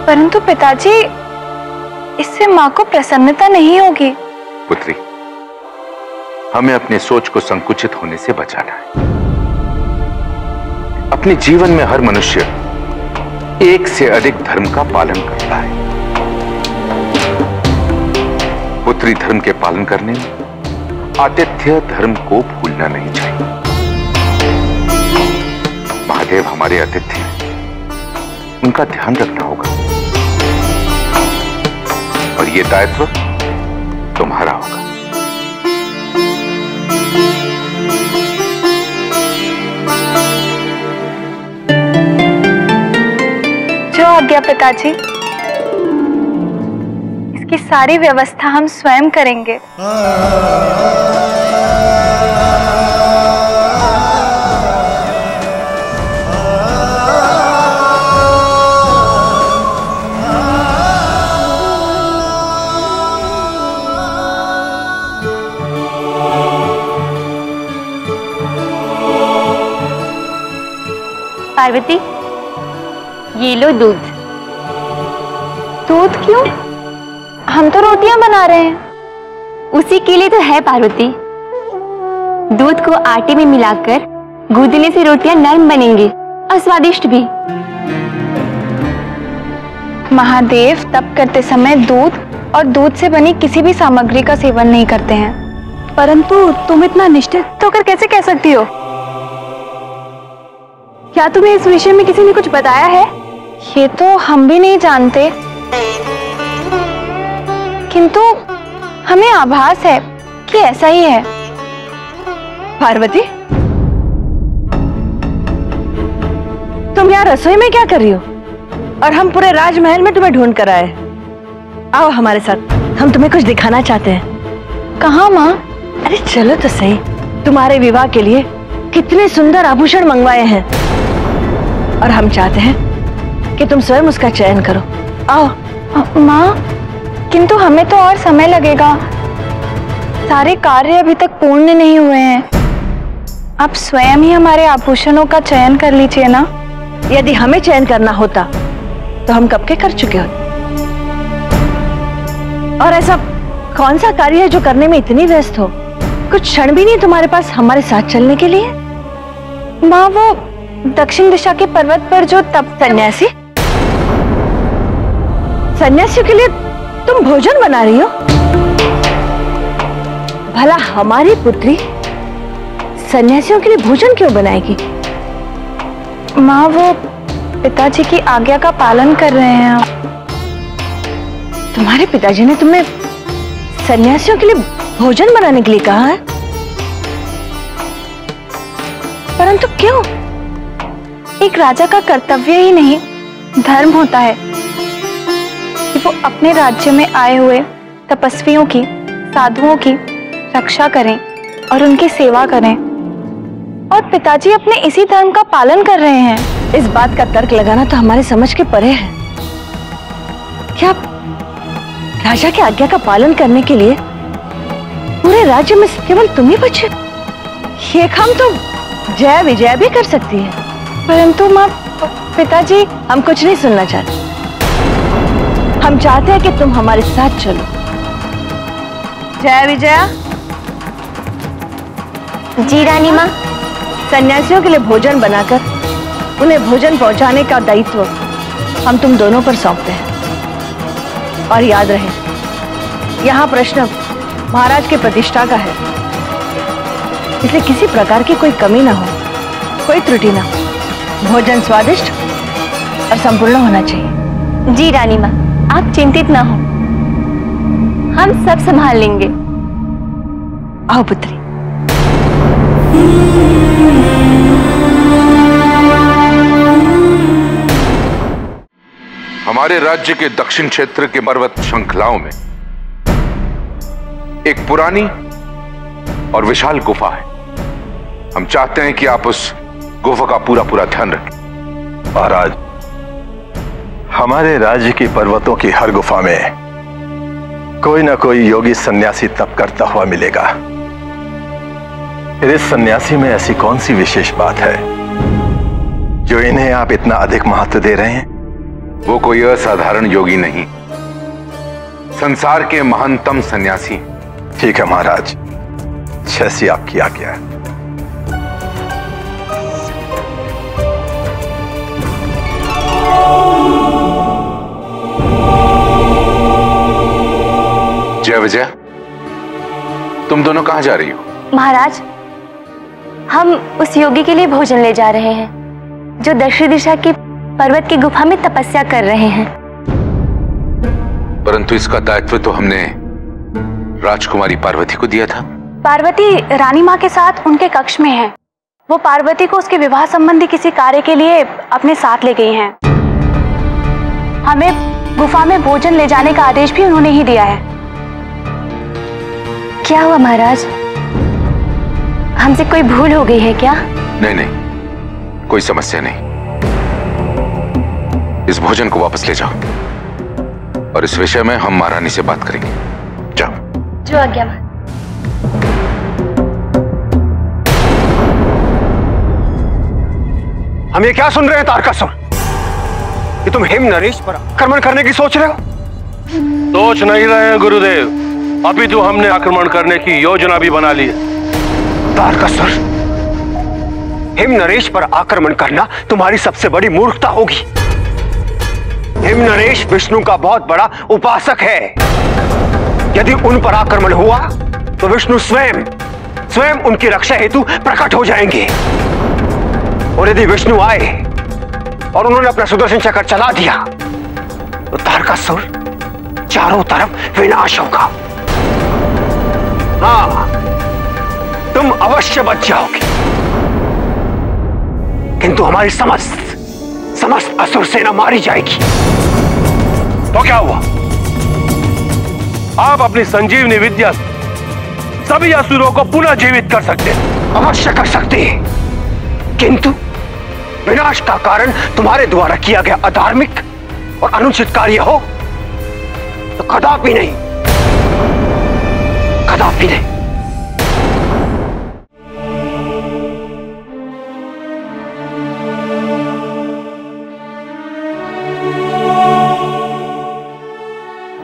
परंतु पिताजी, इससे माँ को प्रसन्नता नहीं होगी। पुत्री, हमें अपने सोच को संकुचित होने से बचाना है। अपने जीवन में हर मनुष्य एक से अधिक धर्म का पालन करता है। पुत्री, धर्म के पालन करने में आतिथ्य धर्म को भूलना नहीं चाहिए। महादेव हमारे आतिथ्य हैं, उनका ध्यान रखना होगा और ये दायित्व तुम्हारा होगा। जो आज्ञा पिताजी। इसकी सारी व्यवस्था हम स्वयं करेंगे। पार्वती, ये लो दूध। दूध क्यों? हम तो रोटियां बना रहे हैं। उसी के लिए तो है पार्वती। दूध को आटे में मिलाकर गूंदने से रोटियां नरम बनेंगी और स्वादिष्ट भी। महादेव तप करते समय दूध और दूध से बनी किसी भी सामग्री का सेवन नहीं करते हैं। परंतु तुम इतना निश्चित होकर कैसे कह सकती हो? क्या तुम्हें इस विषय में किसी ने कुछ बताया है? ये तो हम भी नहीं जानते, किंतु हमें आभास है कि ऐसा ही है। पार्वती, तुम यहाँ रसोई में क्या कर रही हो? और हम पूरे राजमहल में तुम्हें ढूंढ कर आए। आओ हमारे साथ, हम तुम्हें कुछ दिखाना चाहते हैं। कहाँ माँ? अरे चलो तो सही। तुम्हारे विवाह के लिए कितने सुंदर आभूषण मंगवाए हैं और हम चाहते हैं कि तुम स्वयं उसका चयन करो। आओ। माँ, किंतु हमें तो और समय लगेगा। सारे कार्य अभी तक पूर्ण नहीं हुए हैं। आप स्वयं ही हमारे आभूषणों का चयन कर लीजिए ना। यदि हमें चयन करना होता तो हम कब के कर चुके होते। और ऐसा कौन सा कार्य है जो करने में इतनी व्यस्त हो? कुछ क्षण भी नहीं तुम्हारे पास हमारे साथ चलने के लिए? माँ, वो दक्षिण दिशा के पर्वत पर जो तप। सन्यासी? सन्यासियों के लिए तुम भोजन बना रही हो? भला हमारी पुत्री सन्यासियों के लिए भोजन क्यों बनाएगी? माँ, वो पिताजी की आज्ञा का पालन कर रहे हैं। तुम्हारे पिताजी ने तुम्हें सन्यासियों के लिए भोजन बनाने के लिए कहा है? परंतु क्यों? एक राजा का कर्तव्य ही नहीं, धर्म होता है कि वो अपने राज्य में आए हुए तपस्वियों की, साधुओं की रक्षा करें और उनकी सेवा करें। और पिताजी अपने इसी धर्म का पालन कर रहे हैं। इस बात का तर्क लगाना तो हमारे समझ के परे है। क्या राजा की आज्ञा का पालन करने के लिए पूरे राज्य में केवल तुम ही बचे? ये काम तो जय विजय भी कर सकती है। परंतु माँ, पिताजी। हम कुछ नहीं सुनना चाहते। हम चाहते हैं कि तुम हमारे साथ चलो। जय विजया। जी रानी माँ। सन्यासियों के लिए भोजन बनाकर उन्हें भोजन पहुंचाने का दायित्व हम तुम दोनों पर सौंपते हैं। और याद रहे, यहाँ प्रश्न महाराज की प्रतिष्ठा का है, इसलिए किसी प्रकार की कोई कमी ना हो, कोई त्रुटि ना हो। भोजन स्वादिष्ट और संपूर्ण होना चाहिए। जी रानी माँ, आप चिंतित ना हो, हम सब संभाल लेंगे। आओ पुत्री। हमारे राज्य के दक्षिण क्षेत्र के पर्वत श्रृंखलाओं में एक पुरानी और विशाल गुफा है। हम चाहते हैं कि आप उस गुफा का पूरा ध्यान रखें। महाराज, हमारे राज्य की पर्वतों की हर गुफा में कोई ना कोई योगी सन्यासी तप करता हुआ मिलेगा। फिर इस सन्यासी में ऐसी कौन सी विशेष बात है जो इन्हें आप इतना अधिक महत्व दे रहे हैं? वो कोई असाधारण योगी नहीं, संसार के महानतम सन्यासी। ठीक है महाराज, जैसी आपकी आज्ञा है। जय विजय, तुम दोनों कहां जा रही हो? महाराज, हम उस योगी के लिए भोजन ले जा रहे हैं जो दक्षिण दिशा की पर्वत की गुफा में तपस्या कर रहे हैं। परंतु इसका दायित्व तो हमने राजकुमारी पार्वती को दिया था। पार्वती रानी माँ के साथ उनके कक्ष में है। वो पार्वती को उसके विवाह संबंधी किसी कार्य के लिए अपने साथ ले गई हैं। हमें गुफा में भोजन ले जाने का आदेश भी उन्होंने ही दिया है। क्या हुआ महाराज, हमसे कोई भूल हो गई है क्या? नहीं नहीं, कोई समस्या नहीं। इस भोजन को वापस ले जाओ और इस विषय में हम महारानी से बात करेंगे। जाओ। जो आज्ञा। हम ये क्या सुन रहे हैं तारकासुर, कि तुम हिम नरेश पर आक्रमण करने की सोच रहे हो? सोच नहीं रहे हैं गुरुदेव, अभी तो हमने आक्रमण करने की योजना भी बना ली है। तारकासुर, हिम नरेश पर आक्रमण करना तुम्हारी सबसे बड़ी मूर्खता होगी। हिम नरेश विष्णु का बहुत बड़ा उपासक है। यदि उन पर आक्रमण हुआ तो विष्णु स्वयं उनकी रक्षा हेतु प्रकट हो जाएंगे। और यदि विष्णु आए और उन्होंने अपना सुदर्शन चक्र चला दिया तो तारकासुर चारों तरफ विनाश होगा। हाँ, तुम अवश्य बच जाओगे, किंतु हमारी समस्त असुर सेना मारी जाएगी। तो क्या हुआ? आप अपनी संजीवनी विद्या से सभी असुरों को पुनः जीवित कर सकते हैं। अवश्य कर सकते हैं, किंतु विनाश का कारण तुम्हारे द्वारा किया गया अधार्मिक और अनुचित कार्य हो तो कदापि नहीं, कदापि नहीं।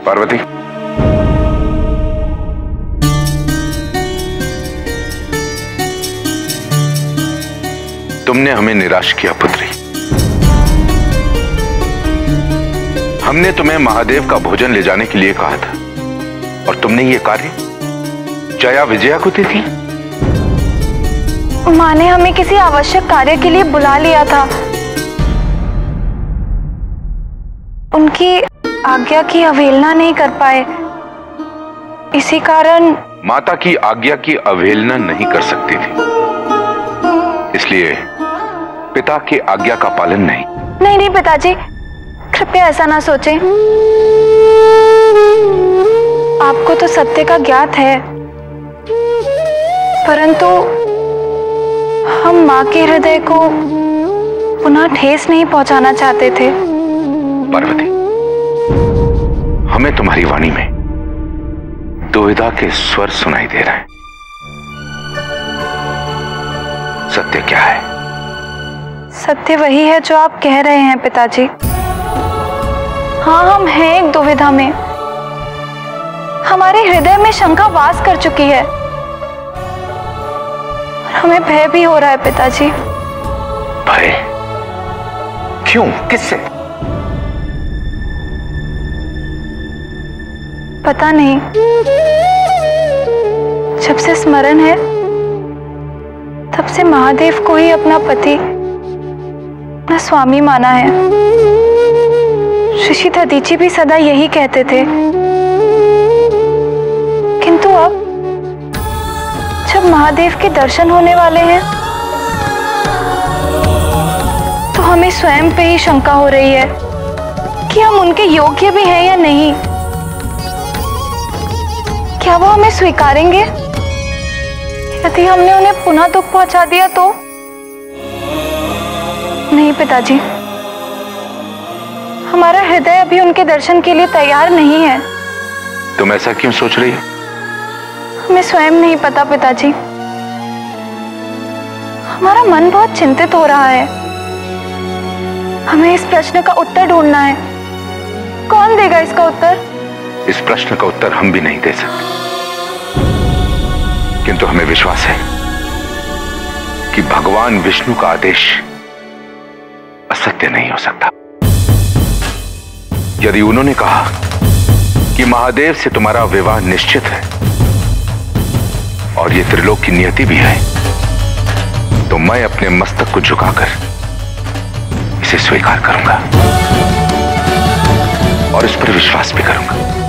पार्वती, तुमने हमें निराश किया पुत्री। हमने तुम्हें महादेव का भोजन ले जाने के लिए कहा था और तुमने ये कार्य जया विजया को दी थी। माँ ने हमें किसी आवश्यक कार्य के लिए बुला लिया था। उनकी आज्ञा की अवहेलना नहीं कर पाए, इसी कारण। माता की आज्ञा की अवहेलना नहीं कर सकती थी, इसलिए पिता की आज्ञा का पालन नहीं। नहीं पिताजी, कृपया ऐसा ना सोचें। आपको तो सत्य का ज्ञात है, परंतु हम माँ के हृदय को पुनः ठेस नहीं पहुंचाना चाहते थे। पार्वती, हमें तुम्हारी वाणी में दुविधा के स्वर सुनाई दे रहे हैं। सत्य क्या है? सत्य वही है जो आप कह रहे हैं पिताजी। हाँ, हम हैं एक दुविधा में। हमारे हृदय में शंका वास कर चुकी है और हमें भय भी हो रहा है पिताजी। भय? क्यों? किससे? पता नहीं, जब से स्मरण है तब से महादेव को ही अपना पति, अपना स्वामी माना है। ऋषि दधीची भी सदा यही कहते थे, किंतु अब जब महादेव के दर्शन होने वाले हैं तो हमें स्वयं पे ही शंका हो रही है कि हम उनके योग्य भी हैं या नहीं। क्या वो हमें स्वीकारेंगे? यदि हमने उन्हें पुनः दुख पहुंचा दिया तो? नहीं पिताजी, हमारा हृदय अभी उनके दर्शन के लिए तैयार नहीं है। तुम ऐसा क्यों सोच रही हो? हमें स्वयं नहीं पता पिताजी। हमारा मन बहुत चिंतित हो रहा है। हमें इस प्रश्न का उत्तर ढूंढना है। कौन देगा इसका उत्तर? इस प्रश्न का उत्तर हम भी नहीं दे सकते, किंतु हमें विश्वास है कि भगवान विष्णु का आदेश असत्य नहीं हो सकता। यदि उन्होंने कहा कि महादेव से तुम्हारा विवाह निश्चित है और ये त्रिलोक की नियति भी है, तो मैं अपने मस्तक को झुकाकर इसे स्वीकार करूंगा और इस पर विश्वास भी करूंगा।